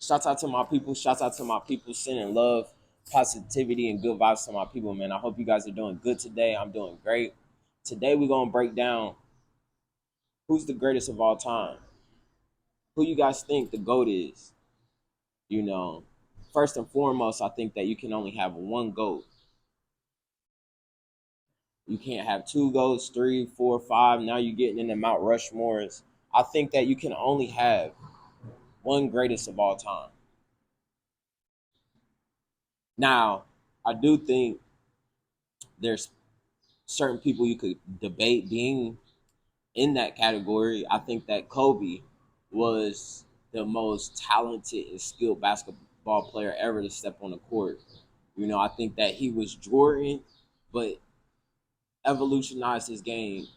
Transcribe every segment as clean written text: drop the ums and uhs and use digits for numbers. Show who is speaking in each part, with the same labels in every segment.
Speaker 1: Shouts out to my people. Shouts out to my people. Sending love, positivity, and good vibes to my people, man. I hope you guys are doing good today. I'm doing great. Today we're gonna break down who's the greatest of all time. Who you guys think the GOAT is? You know, first and foremost, I think that you can only have one GOAT. You can't have two GOATs, three, four, five. Now you're getting into Mount Rushmores. I think that you can only have one greatest of all time. Now, I do think there's certain people you could debate being in that category. I think that Kobe was the most talented and skilled basketball player ever to step on the court. I think that he was Jordan, but evolutionized his game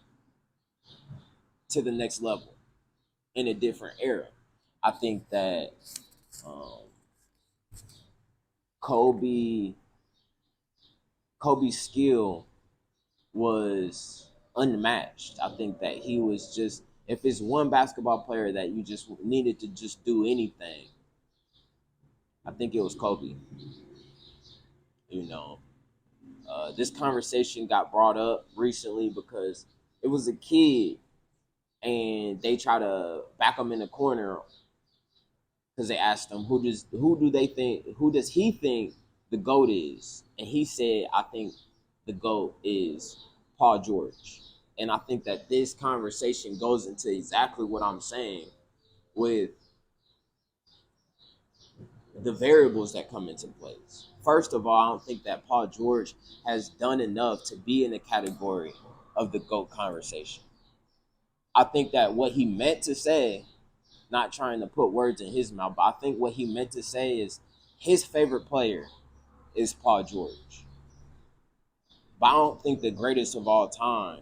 Speaker 1: to the next level in a different era. I think that um, Kobe Kobe's skill was unmatched. I think that he was just, if it's one basketball player that you just needed to just do anything, I think it was Kobe. You know, this conversation got brought up recently because it was a kid and they try to back him in the corner because they asked him who does he think the GOAT is, and he said, I think the GOAT is Paul George. And I think that this conversation goes into exactly what I'm saying with the variables that come into place. First of all, I don't think that Paul George has done enough to be in the category of the GOAT conversation. I think that what he meant to say, not trying to put words in his mouth, but I think what he meant to say is his favorite player is Paul George. But I don't think the greatest of all time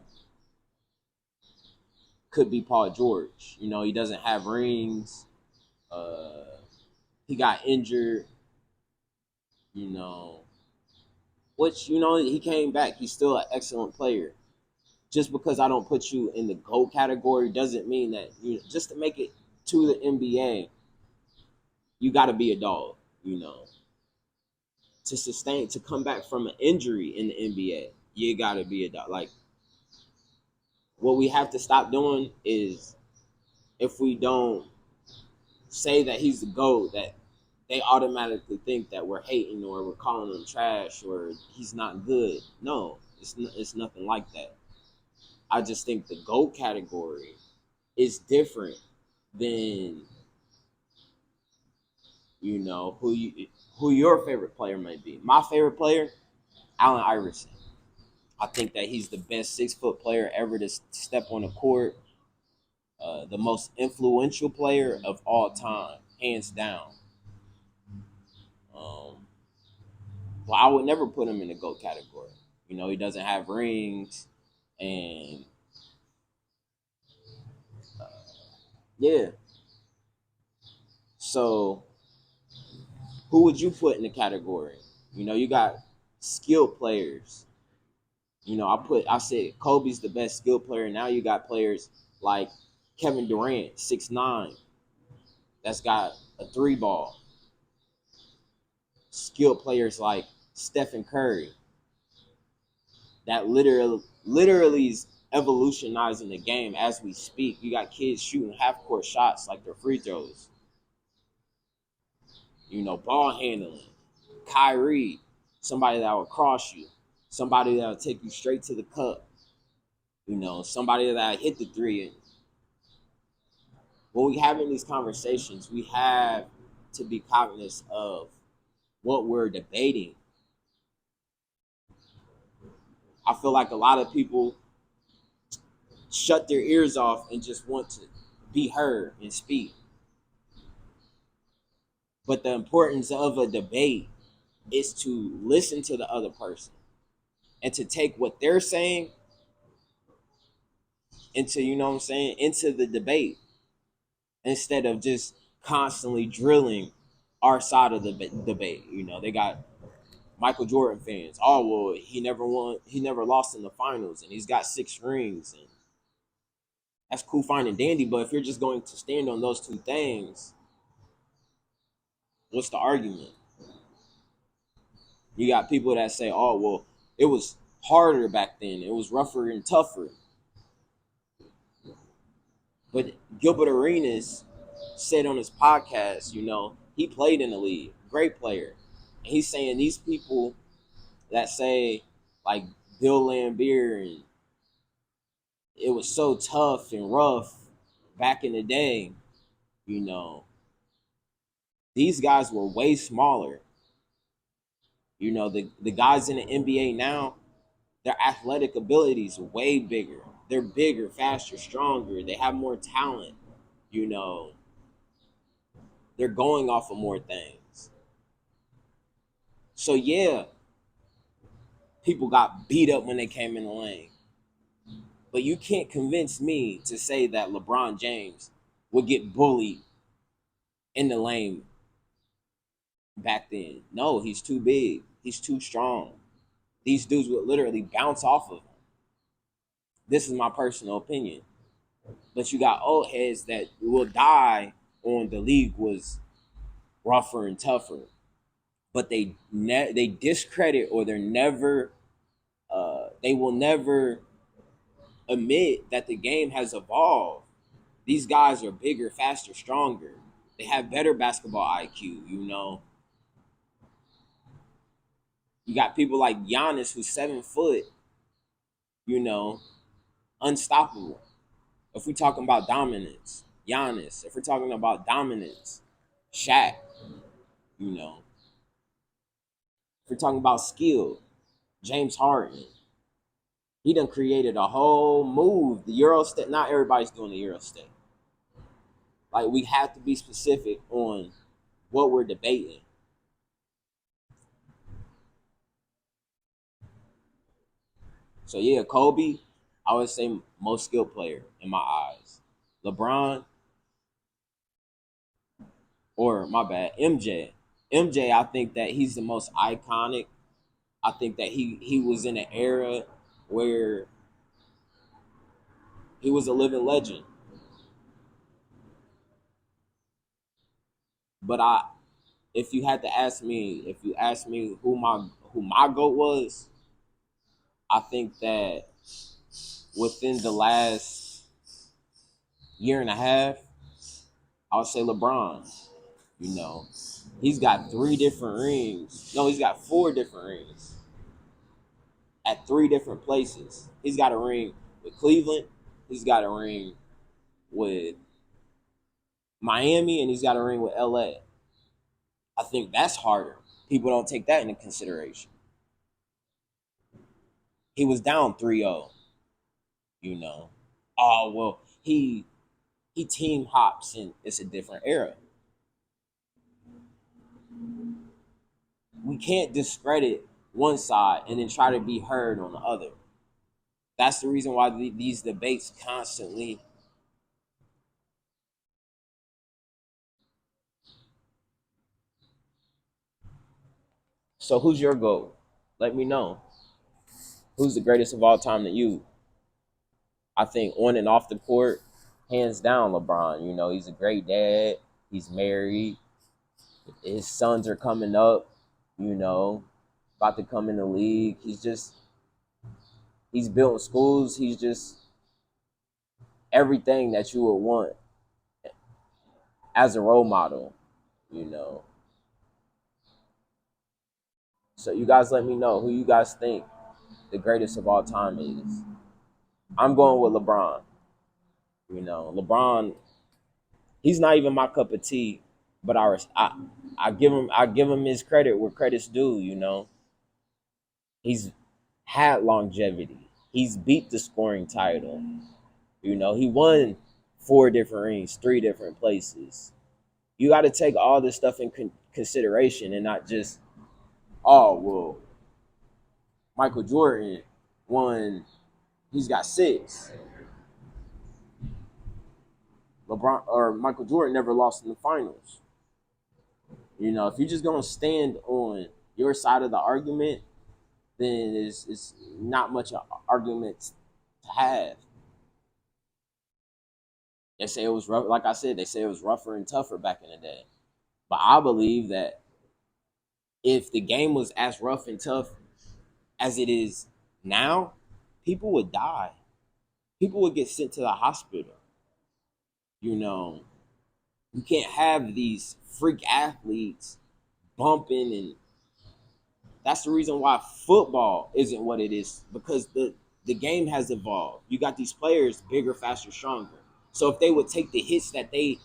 Speaker 1: could be Paul George. He doesn't have rings. Uh, he got injured. You know, which he came back. He's still an excellent player. Just because I don't put you in the GOAT category doesn't mean that just to make it to the NBA, you got to be a dog. To come back from an injury in the NBA, you got to be a dog. Like, what we have to stop doing is, if we don't say that he's the GOAT, that they automatically think that we're hating or we're calling him trash or he's not good. No, it's nothing like that. I just think the GOAT category is different than who your favorite player might be. My favorite player, Allen Iverson. I think that he's the best 6 foot player ever to step on the court. The most influential player of all time, hands down. Um, but I would never put him in the GOAT category. He doesn't have rings, and uh, yeah. So, who would you put in the category? You got skilled players. I said Kobe's the best skilled player. Now you got players like Kevin Durant, 6'9", that's got a 3 ball. Skilled players like Stephen Curry, that literally is evolutionizing the game as we speak. You got kids shooting half court shots like they're free throws. Ball handling. Kyrie, somebody that will cross you, somebody that will take you straight to the cup. Somebody that hit the three. And when we having these conversations, we have to be cognizant of what we're debating. I feel like a lot of people shut their ears off and just want to be heard and speak. But the importance of a debate is to listen to the other person and to take what they're saying into, into the debate, instead of just constantly drilling our side of the debate. They got Michael Jordan fans. Oh, well, he never won. He never lost in the finals, and he's got 6 rings. And that's cool, fine, and dandy. But if you're just going to stand on those 2 things, What's the argument? You got people that say, "Oh, well, it was harder back then. It was rougher and tougher." But Gilbert Arenas said on his podcast, he played in the league, great player. And he's saying these people that say, like Bill Laimbeer, and it was so tough and rough back in the day, you know, these guys were way smaller. The guys in the NBA now, their athletic abilities are way bigger. They're bigger, faster, stronger. They have more talent. You know, they're going off of more things. So yeah, people got beat up when they came in the lane. But you can't convince me to say that LeBron James would get bullied in the lane back then. No, he's too big. He's too strong. These dudes would literally bounce off of him. This is my personal opinion. But you got old heads that will die on the league was rougher and tougher. But they discredit, or they will never admit that the game has evolved. These guys are bigger, faster, stronger. They have better basketball IQ. You got people like Giannis, who's 7 foot, unstoppable. If we're talking about dominance, Giannis. If we're talking about dominance, Shaq. If we're talking about skill, James Harden. He done created a whole move. The Euro step. Not everybody's doing the Euro step. Like, we have to be specific on what we're debating. So yeah, Kobe, I would say most skilled player in my eyes. LeBron, or my bad, MJ. MJ, I think that he's the most iconic. I think that he was in an era where he was a living legend. But if you ask me who my GOAT was, I think that within the last year and a half, I would say LeBron. You know, he's got 3 different rings. No, he's got 4 different rings at 3 different places. He's got a ring with Cleveland. He's got a ring with Miami, and he's got a ring with LA. I think that's harder. People don't take that into consideration. He was down 3-0, you know. Oh, well, he team hops, and it's a different era. We can't discredit one side and then try to be heard on the other. That's the reason why these debates constantly. So who's your GOAT? Let me know. Who's the greatest of all time to you? I think on and off the court, hands down, LeBron. He's a great dad. He's married. His sons are coming up, about to come in the league. He's built schools. He's just everything that you would want as a role model. So you guys let me know who you guys think the greatest of all time is. I'm going with LeBron. LeBron, he's not even my cup of tea, but I give him his credit where credit's due. He's had longevity. He's beat the scoring title. He won 4 different rings, 3 different places. You got to take all this stuff in consideration, and not just, oh, well, Michael Jordan won, he's got 6. LeBron or Michael Jordan never lost in the finals. If you're just gonna stand on your side of the argument, then it's not much of an argument to have. They say it was rough. Like I said, they say it was rougher and tougher back in the day. But I believe that if the game was as rough and tough as it is now, people would die. People would get sent to the hospital. You know, you can't have these freak athletes bumping, and that's the reason why football isn't what it is, because the game has evolved. You got these players bigger, faster, stronger. So if they would take the hits that they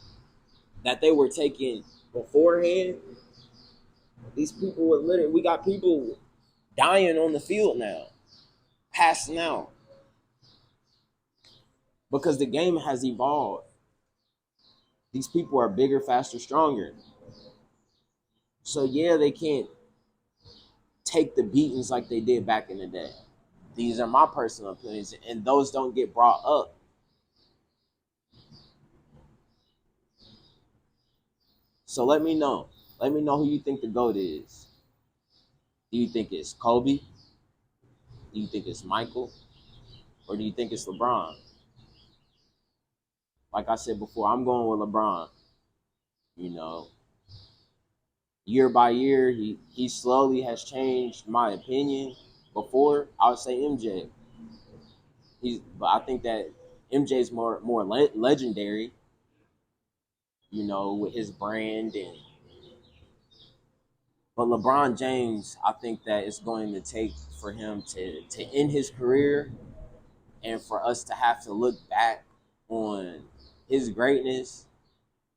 Speaker 1: were taking beforehand, these people would literally, we got people dying on the field now, passing out, because the game has evolved. These people are bigger, faster, stronger. So yeah, they can't take the beatings like they did back in the day. These are my personal opinions, and those don't get brought up. So let me know. Let me know who you think the GOAT is. Do you think it's Kobe? Do you think it's Michael? Or do you think it's LeBron? Like I said before, I'm going with LeBron. You know, year by year, he slowly has changed my opinion. Before, I would say MJ. But I think that MJ is more legendary. You know, with his brand, and but LeBron James, I think that it's going to take for him to end his career, and for us to have to look back on his greatness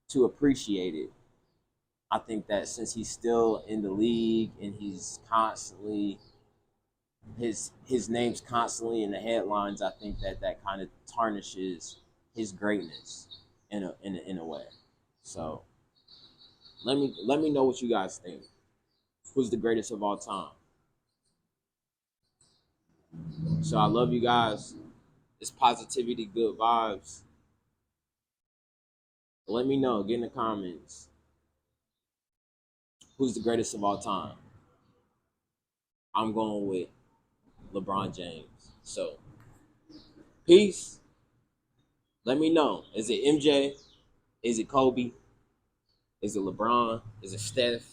Speaker 1: to appreciate it. I think that since he's still in the league and he's constantly his name's constantly in the headlines, I think that that kind of tarnishes his greatness in a way. So let me know what you guys think. Who's the greatest of all time? So I love you guys. It's positivity, good vibes. Let me know. Get in the comments. Who's the greatest of all time? I'm going with LeBron James. So peace. Let me know. Is it MJ? Is it Kobe? Is it LeBron? Is it Steph?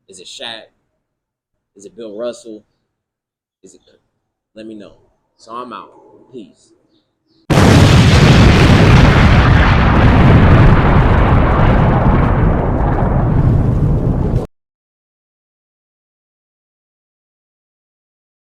Speaker 1: Is it Shaq? Is it Bill Russell? Is it? Let me know. So I'm out. Peace.